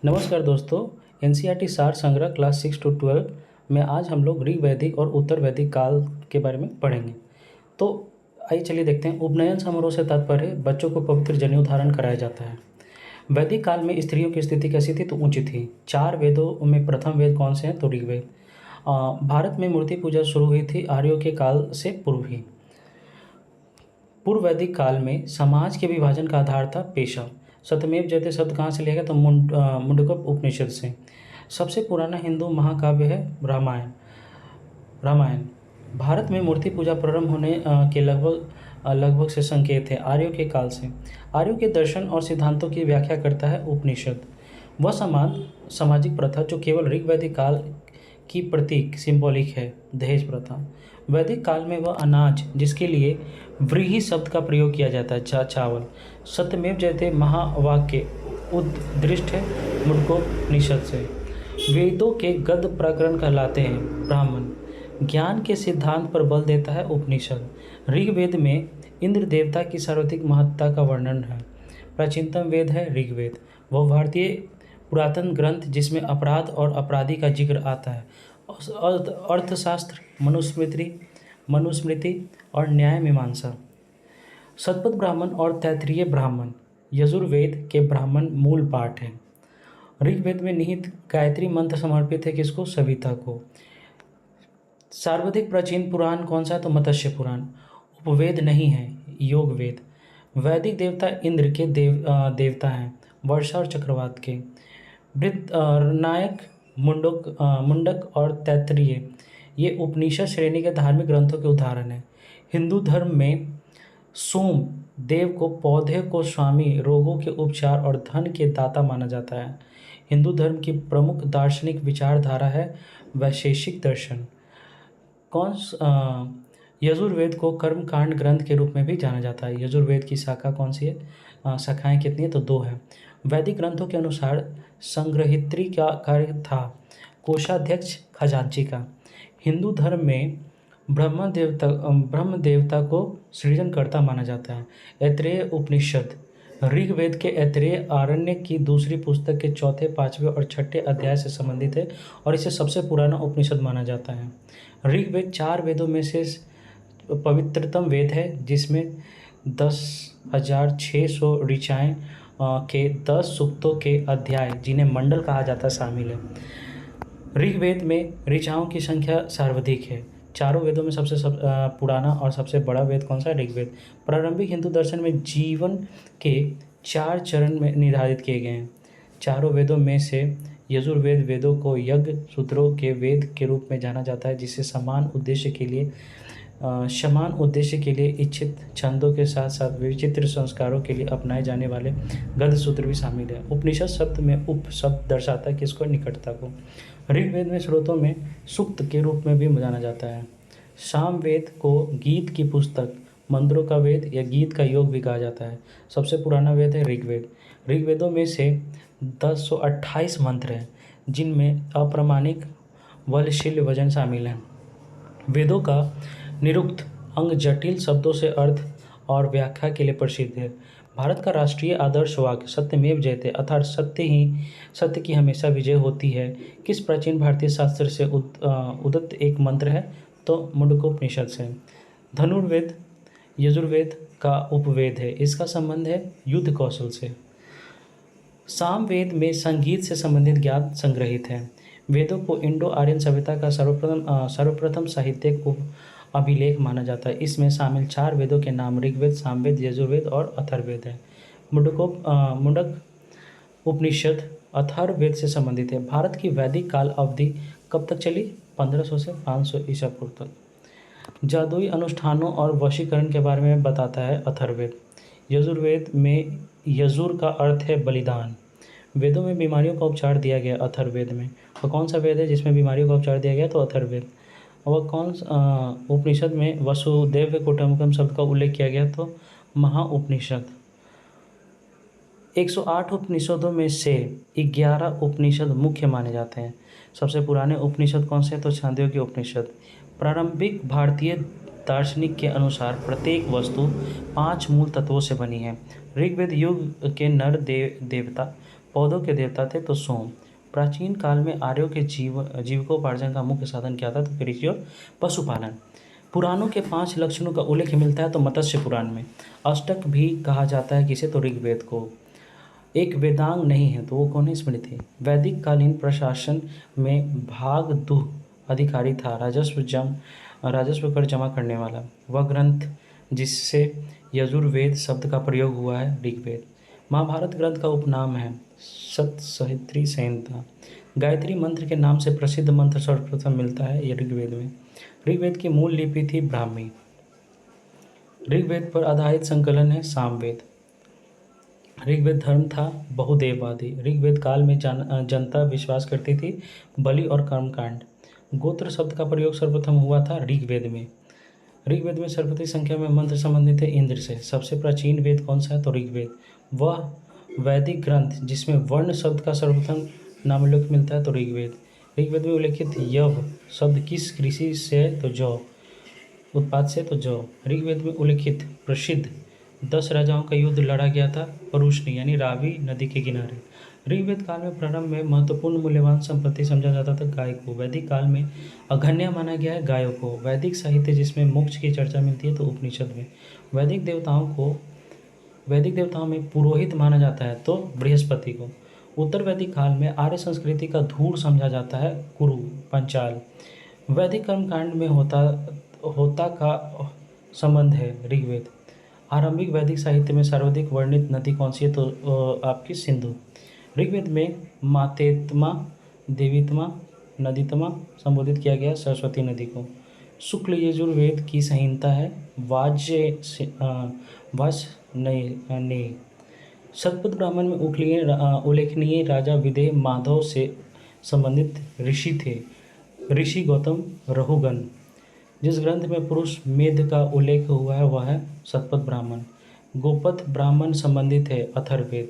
नमस्कार दोस्तों। एनसीईआरटी सार संग्रह क्लास 6 to 12 में आज हम लोग ऋग वैदिक और उत्तर वैदिक काल के बारे में पढ़ेंगे। तो आइए चलिए देखते हैं। उपनयन समारोह से तात्पर्य बच्चों को पवित्र जनेऊ धारण कराया जाता है। वैदिक काल में स्त्रियों की स्थिति कैसी थी? तो ऊंची थी। 4 वेदों में प्रथम वेद कौन से हैं? तो ऋग्वेद। भारत में मूर्ति पूजा शुरू हुई थी आर्यों के काल से पूर्व ही। पूर्व वैदिक काल में समाज के विभाजन का आधार था पेशा। सत्यमेव जयते शब्द कहाँ से लिया गया? तो मुंडकप उपनिषद से। सबसे पुराना हिंदू महाकाव्य है रामायण। रामायण भारत में मूर्ति पूजा प्रारंभ होने के लगभग से संकेत है आर्यों के काल से। आर्यों के दर्शन और सिद्धांतों की व्याख्या करता है उपनिषद। वह सामाजिक प्रथा जो केवल ऋग वैदिक काल की प्रतीक सिंबॉलिक है, दहेज प्रथा। वैदिक काल में वह अनाज जिसके लिए व्रीहि शब्द का प्रयोग किया जाता है, चावल। सत्यमेव जयते महावाक्य उद्दृष्ट है मुंडकोपनिषद से। वेदों के गद्य प्रकरण कहलाते हैं ब्राह्मण। ज्ञान के सिद्धांत पर बल देता है उपनिषद। ऋग्वेद में इंद्र देवता की सर्वाधिक महत्ता का वर्णन है। प्राचीनतम वेद है ऋग्वेद। वह भारतीय पुरातन ग्रंथ जिसमें अपराध और अपराधी का जिक्र आता है। अर्थशास्त्र, मनुस्मृति और न्याय मीमांसा। शतपथ ब्राह्मण और तैत्तिरीय ब्राह्मण यजुर्वेद के ब्राह्मण मूल पाठ हैं। ऋग्वेद में निहित गायत्री मंत्र समर्पित है किसको? सविता को। सर्वाधिक प्राचीन पुराण कौन सा है? तो मत्स्य पुराण। उपवेद नहीं है, योग वेद। वैदिक देवता इंद्र के देवता हैं, वर्षा और चक्रवात के। नायक, मुंडक और तैत्तिरीय ये उपनिषद श्रेणी के धार्मिक ग्रंथों के उदाहरण हैं। हिंदू धर्म में सोम देव को पौधे को स्वामी, रोगों के उपचार और धन के दाता माना जाता है। हिंदू धर्म की प्रमुख दार्शनिक विचारधारा है वैशेषिक दर्शन। यजुर्वेद को कर्मकांड ग्रंथ के रूप में भी जाना जाता है। यजुर्वेद की शाखा कौन सी है? शाखाएं कितनी है? तो 2 है। वैदिक ग्रंथों के अनुसार संग्रहित्री का कार्य था कोषाध्यक्ष, खजांची का। हिंदू धर्म में ब्रह्म देवता को सृजनकर्ता माना जाता है। ऐतरेय उपनिषद ऋग्वेद के ऐतरेय आरण्यक की दूसरी पुस्तक के 4, 5वें और 6ठे अध्याय से संबंधित है और इसे सबसे पुराना उपनिषद माना जाता है। ऋग्वेद 4 वेदों में से पवित्रतम वेद है जिसमें 10,600 ऋचाएँ के 10 सूक्तों के अध्याय जिन्हें मंडल कहा जाता है शामिल है। ऋग्वेद में ऋचाओं की संख्या सर्वाधिक है। चारों वेदों में सबसे पुराना और सबसे बड़ा वेद कौन सा है? ऋग्वेद। प्रारंभिक हिंदू दर्शन में जीवन के 4 चरण में निर्धारित किए गए हैं। चारों वेदों में से यजुर्वेद वेदों को यज्ञ सूत्रों के वेद के रूप में जाना जाता है जिसे समान उद्देश्य के लिए इच्छित छंदों के साथ साथ विचित्र संस्कारों के लिए अपनाए जाने वाले गद्य सूत्र भी शामिल है। उपनिषद शब्द में उप शब्द दर्शाता है किसको? निकटता को। ऋग्वेद में स्रोतों में सूक्त के रूप में भी जाना जाता है। सामवेद को गीत की पुस्तक, मंत्रों का वेद या गीत का योग भी कहा जाता है। सबसे पुराना वेद है ऋग्वेद। ऋग्वेदों में से 1028 मंत्र हैं जिनमें अप्रामाणिक वलशील वजन शामिल हैं। वेदों का निरुक्त अंग जटिल शब्दों से अर्थ और व्याख्या के लिए प्रसिद्ध है। भारत का राष्ट्रीय आदर्श वाक्य सत्यमेव जयते अर्थात सत्य की हमेशा विजय होती है किस प्राचीन भारतीय शास्त्र से उदित एक मंत्र है? तो मुंडकोपनिषद से। धनुर्वेद यजुर्वेद का उपवेद है। इसका संबंध है युद्ध कौशल से। सामवेद में संगीत से संबंधित ज्ञान संग्रहित है। वेदों को इंडो आर्यन सभ्यता का सर्वप्रथम साहित्यिक अभिलेख माना जाता है। इसमें शामिल 4 वेदों के नाम ऋग्वेद, सामवेद, यजुर्वेद और अथर्ववेद है। मुंडक उपनिषद अथर्ववेद से संबंधित है। भारत की वैदिक काल अवधि कब तक चली? 1500 से 500 ईसा पूर्व तक। जादुई अनुष्ठानों और वशीकरण के बारे में बताता है अथर्ववेद। यजुर्वेद में यजुर का अर्थ है बलिदान। वेदों में बीमारियों का उपचार दिया गया अथर्ववेद में। और कौन सा वेद है जिसमें बीमारियों का उपचार दिया गया? तो अथर्ववेद। और कौन उपनिषद में वसुदेव कुटुम्बकम शब्द का उल्लेख किया गया? तो महाउपनिषद। 108 उपनिषदों में से 11 उपनिषद मुख्य माने जाते हैं। सबसे पुराने उपनिषद कौन से हैं? तो छांदोग्य उपनिषद। प्रारंभिक भारतीय दार्शनिक के अनुसार प्रत्येक वस्तु 5 मूल तत्वों से बनी है। ऋग्वेद युग के नर देवता पौधों के देवता थे तो सोम। प्राचीन काल में आर्यों के जीविकोपार्जन का मुख्य साधन क्या था? तो कृषि और पशुपालन। पुराणों के 5 लक्षणों का उल्लेख मिलता है तो मत्स्य पुराण में। अष्टक भी कहा जाता है किसे? तो ऋग्वेद को। एक वेदांग नहीं है तो वो कौन है? स्मृति। वैदिक कालीन प्रशासन में भागदुह अधिकारी था, राजस्व कर जमा करने वाला। वह ग्रंथ जिससे यजुर्वेद शब्द का प्रयोग हुआ है ऋग्वेद। महाभारत ग्रंथ का उपनाम है सप्तसहित्री संहिता। गायत्री मंत्र के नाम से प्रसिद्ध मंत्र सर्वप्रथम मिलता है ये ऋग्वेद में। ऋग्वेद की मूल लिपि थी ब्राह्मी। ऋग्वेद पर आधारित संकलन है सामवेद। ऋग्वेद धर्म था बहुदेववादी। ऋग्वेद काल में जनता विश्वास करती थी बलि और कर्मकांड। गोत्र शब्द का प्रयोग सर्वप्रथम हुआ था ऋग्वेद में। ऋग्वेद में सर्वाधिक संख्या में मंत्र संबंधित है इंद्र से। सबसे प्राचीन वेद कौन सा है? तो ऋग्वेद। वह वैदिक ग्रंथ जिसमें वर्ण शब्द का सर्वप्रथम नामोल्लेख मिलता है तो ऋग्वेद। ऋग्वेद में उल्लेखित यव शब्द किस कृषि से है? तो जौ उत्पाद से तो जौ। ऋग्वेद में उल्लेखित प्रसिद्ध 10 राजाओं का युद्ध लड़ा गया था परुष्णी यानी रावी नदी के किनारे। ऋग्वेद काल में प्रारंभ में महत्वपूर्ण मूल्यवान संपत्ति समझा जाता था गाय को। वैदिक काल में अघन्य माना गया है गायों को। वैदिक साहित्य जिसमें मोक्ष की चर्चा मिलती है तो उपनिषद में। वैदिक देवताओं में पुरोहित माना जाता है तो बृहस्पति को। उत्तर वैदिक काल में आर्य संस्कृति का धूल समझा जाता है कुरु पंचाल। वैदिक कर्मकांड में होता का संबंध है ऋग्वेद। आरंभिक वैदिक साहित्य में सर्वाधिक वर्णित नदी कौन सी है? तो आपकी सिंधु। ऋग्वेद में मातेत्मा, देवीत्मा, नदीत्मा संबोधित किया गया सरस्वती नदी को। शुक्ल यजुर्वेद की संहिता है वाजस्नेयी। शतपथ ब्राह्मण में उल्लेखनीय राजा विदेह माधव से संबंधित ऋषि थे ऋषि गौतम रहुगण। जिस ग्रंथ में पुरुष मेध का उल्लेख हुआ है वह है शतपथ ब्राह्मण। गोपथ ब्राह्मण संबंधित है अथर्ववेद।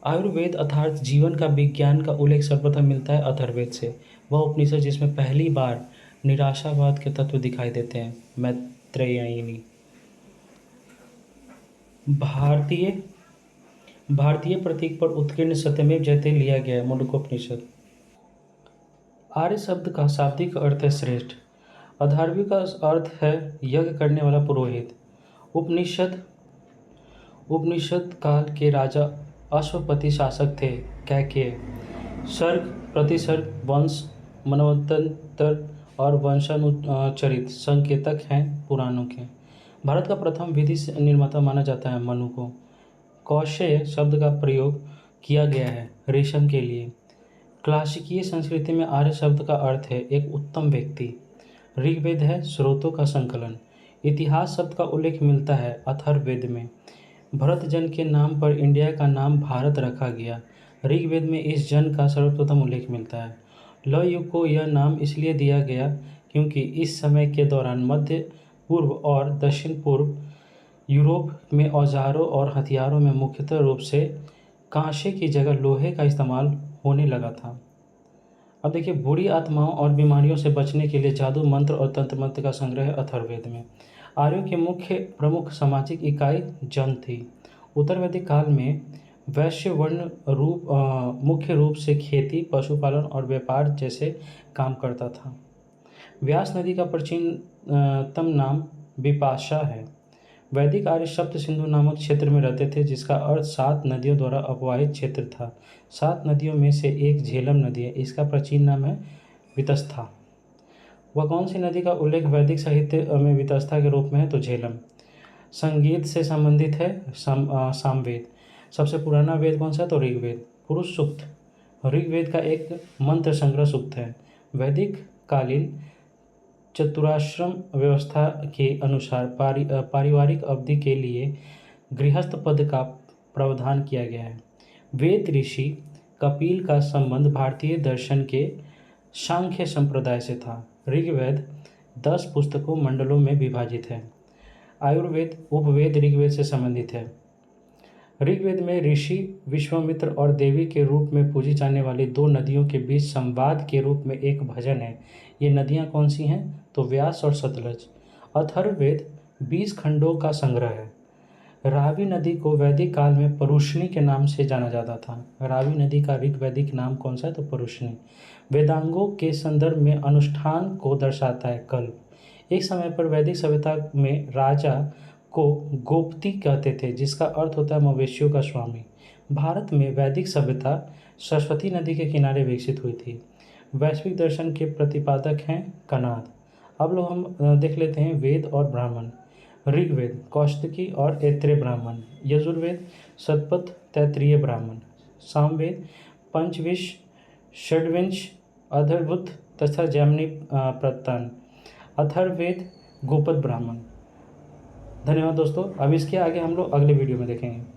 आयुर्वेद अर्थात जीवन का विज्ञान का उल्लेख सर्वप्रथम मिलता है अथर्ववेद से। वह उपनिषद जिसमें पहली बार निराशावाद के तत्व दिखाई देते हैं मैत्रेयनी। भारतीय प्रतीक पर उत्कीर्ण सत्यमेव जयते लिया गया है मुंडकोपनिषद। आर्य शब्द का शाब्दिक अर्थ है श्रेष्ठ। अधार्वी का अर्थ है यज्ञ करने वाला पुरोहित। उपनिषद काल के राजा अश्वपति शासक थे कैकेय। सर्ग प्रतिसर्ग वंश मनवंतर और वंशानुचरित संकेतक हैं पुराणों के। भारत का प्रथम विधि निर्माता माना जाता है मनु को। कौशेय शब्द का प्रयोग किया गया है रेशम के लिए। क्लासिकीय संस्कृति में आर्य शब्द का अर्थ है एक उत्तम व्यक्ति। ऋग्वेद है स्रोतों का संकलन। इतिहास शब्द का उल्लेख मिलता है अथर्ववेद में। भरत जन के नाम पर इंडिया का नाम भारत रखा गया। ऋग्वेद में इस जन का सर्वप्रथम उल्लेख मिलता है। लौ युग को यह नाम इसलिए दिया गया क्योंकि इस समय के दौरान मध्य पूर्व और दक्षिण पूर्व यूरोप में औजारों और हथियारों में मुख्यतः रूप से कांसे की जगह लोहे का इस्तेमाल होने लगा था। अब देखिए बुरी आत्माओं और बीमारियों से बचने के लिए जादू मंत्र और तंत्र मंत्र का संग्रह है अथर्ववेद में। आर्यों की प्रमुख सामाजिक इकाई जन थी। उत्तर वैदिक काल में वैश्य वर्ण मुख्य रूप से खेती पशुपालन और व्यापार जैसे काम करता था। व्यास नदी का प्राचीनतम नाम विपाशा है। वैदिक आर्य सप्त सिंधु नामक क्षेत्र में रहते थे जिसका अर्थ 7 नदियों द्वारा अपवाहित क्षेत्र था। 7 नदियों में से एक झेलम नदी है। इसका प्राचीन नाम है वितस्था। वह कौन सी नदी का उल्लेख वैदिक साहित्य में वितस्था के रूप में है? तो झेलम। संगीत से संबंधित है सामवेद। सबसे पुराना वेद कौन सा है? तो ऋग्वेद। पुरुष सूक्त ऋग्वेद का एक मंत्र संग्रह सूक्त है। वैदिक कालीन चतुराश्रम व्यवस्था के अनुसार पारिवारिक अवधि के लिए गृहस्थ पद का प्रावधान किया गया है। वेद ऋषि कपिल का संबंध भारतीय दर्शन के सांख्य संप्रदाय से था। ऋग्वेद 10 पुस्तकों मंडलों में विभाजित है। आयुर्वेद उपवेद ऋग्वेद से संबंधित है। ऋग्वेद में ऋषि विश्वामित्र और देवी के रूप में पूजी जाने वाली 2 नदियों के बीच संवाद के रूप में एक भजन है। ये नदियाँ कौन सी हैं? तो व्यास और सतलज। अथर्ववेद 20 खंडों का संग्रह है। रावी नदी को वैदिक काल में परुष्णी के नाम से जाना जाता था। रावी नदी का ऋग वैदिक नाम कौन सा है? तो परुष्णी। वेदांगों के संदर्भ में अनुष्ठान को दर्शाता है कल्प। एक समय पर वैदिक सभ्यता में राजा को गोपति कहते थे, जिसका अर्थ होता है मवेशियों का स्वामी। भारत में वैदिक सभ्यता सरस्वती नदी के किनारे विकसित हुई थी। वैश्विक दर्शन के प्रतिपादक हैं कणाद। अब लोग हम देख लेते हैं वेद और ब्राह्मण। ऋग्वेद कौशिकी और ऐत्रेय ब्राह्मण। यजुर्वेद शतपथ तैत्तिरीय ब्राह्मण। सामवेद पंचविंश षड्विंश अथर्वुत तथा जैमिनी प्रतान। अथर्ववेद गोपद ब्राह्मण। धन्यवाद दोस्तों। अब इसके आगे हम लोग अगले वीडियो में देखेंगे।